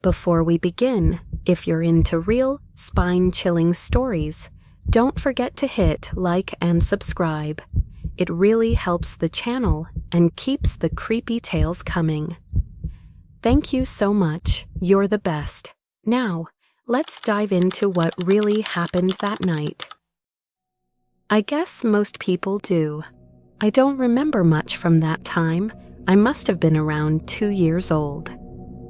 Before we begin, if you're into real, spine-chilling stories, don't forget to hit like and subscribe. It really helps the channel and keeps the creepy tales coming. Thank you so much, you're the best. Now, let's dive into what really happened that night. I guess most people do. I don't remember much from that time. I must have been around 2 years old.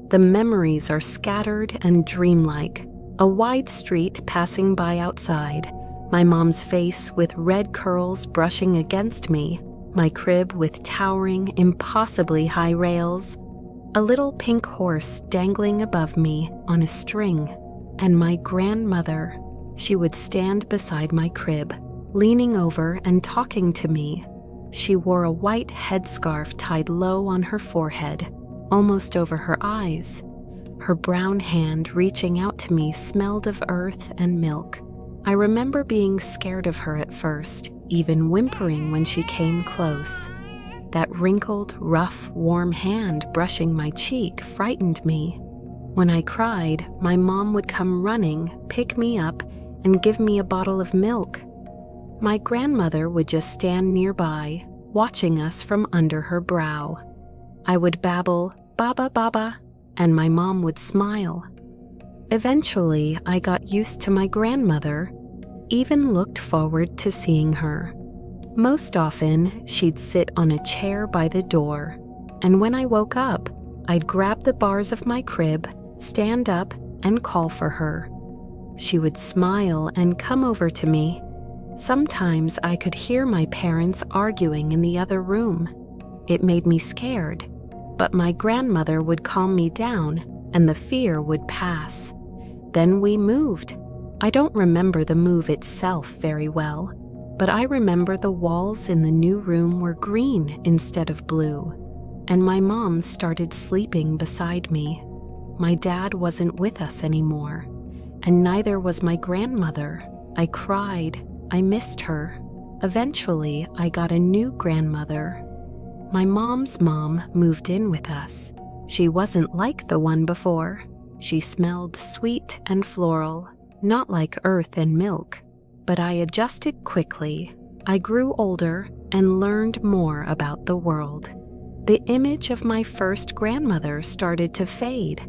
The memories are scattered and dreamlike. A wide street passing by outside, my mom's face with red curls brushing against me, my crib with towering, impossibly high rails, a little pink horse dangling above me on a string, and my grandmother. She would stand beside my crib, leaning over and talking to me. She wore a white headscarf tied low on her forehead, almost over her eyes. Her brown hand reaching out to me smelled of earth and milk. I remember being scared of her at first, even whimpering when she came close. That wrinkled, rough, warm hand brushing my cheek frightened me. When I cried, my mom would come running, pick me up, and give me a bottle of milk. My grandmother would just stand nearby, watching us from under her brow. I would babble, "Baba, Baba," and my mom would smile. Eventually, I got used to my grandmother, even looked forward to seeing her. Most often, she'd sit on a chair by the door, and when I woke up, I'd grab the bars of my crib, stand up, and call for her. She would smile and come over to me. Sometimes I could hear my parents arguing in the other room. It made me scared, but my grandmother would calm me down and the fear would pass. Then we moved. I don't remember the move itself very well, but I remember the walls in the new room were green instead of blue, and my mom started sleeping beside me. My dad wasn't with us anymore, and neither was my grandmother. I cried. I missed her. Eventually, I got a new grandmother. My mom's mom moved in with us. She wasn't like the one before. She smelled sweet and floral, not like earth and milk. But I adjusted quickly. I grew older and learned more about the world. The image of my first grandmother started to fade.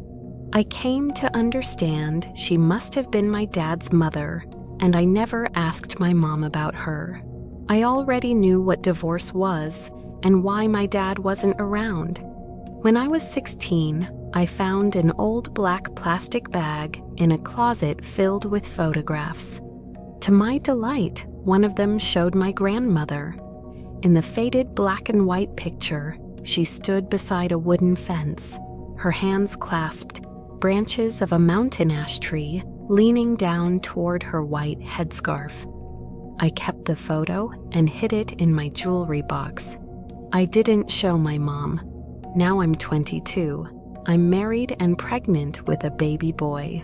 I came to understand she must have been my dad's mother, and I never asked my mom about her. I already knew what divorce was and why my dad wasn't around. When I was 16, I found an old black plastic bag in a closet filled with photographs. To my delight, one of them showed my grandmother. In the faded black and white picture, she stood beside a wooden fence, her hands clasped, branches of a mountain ash tree leaning down toward her white headscarf. I kept the photo and hid it in my jewelry box. I didn't show my mom. Now I'm 22. I'm married and pregnant with a baby boy.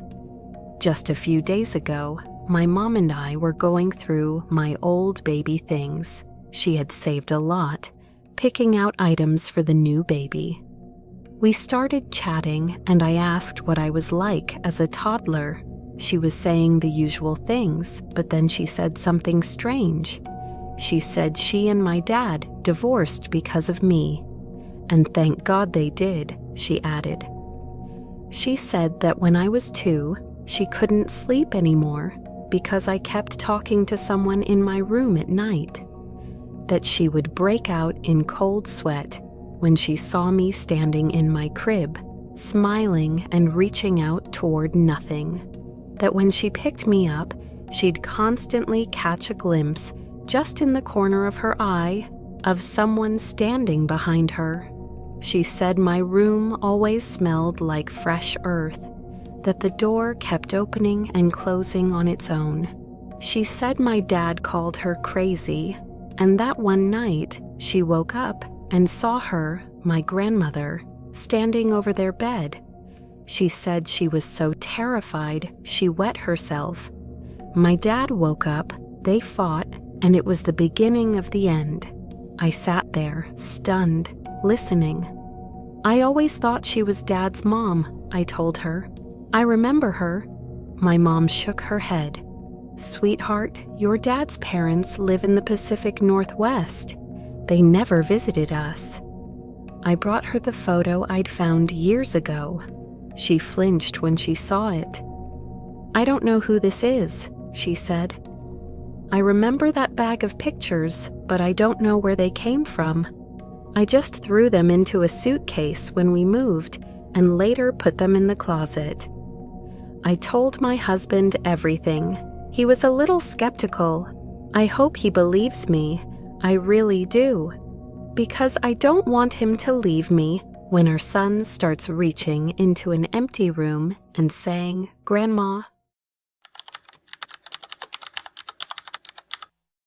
Just a few days ago, my mom and I were going through my old baby things. She had saved a lot, picking out items for the new baby. We started chatting, and I asked what I was like as a toddler. She was saying the usual things, but then she said something strange. She said she and my dad divorced because of me. And thank God they did, she added. She said that when I was 2, she couldn't sleep anymore because I kept talking to someone in my room at night. That she would break out in cold sweat when she saw me standing in my crib, smiling and reaching out toward nothing. That when she picked me up, she'd constantly catch a glimpse, just in the corner of her eye, of someone standing behind her. She said my room always smelled like fresh earth, that the door kept opening and closing on its own. She said my dad called her crazy, and that one night she woke up and saw her, my grandmother, standing over their bed. She said she was so terrified she wet herself. My dad woke up, they fought, and it was the beginning of the end. I sat there, stunned, listening. I always thought she was Dad's mom, I told her. I remember her. My mom shook her head. Sweetheart, your dad's parents live in the Pacific Northwest. They never visited us. I brought her the photo I'd found years ago. She flinched when she saw it. I don't know who this is, she said. I remember that bag of pictures, but I don't know where they came from. I just threw them into a suitcase when we moved and later put them in the closet. I told my husband everything. He was a little skeptical. I hope he believes me. I really do. Because I don't want him to leave me when our son starts reaching into an empty room and saying, "Grandma,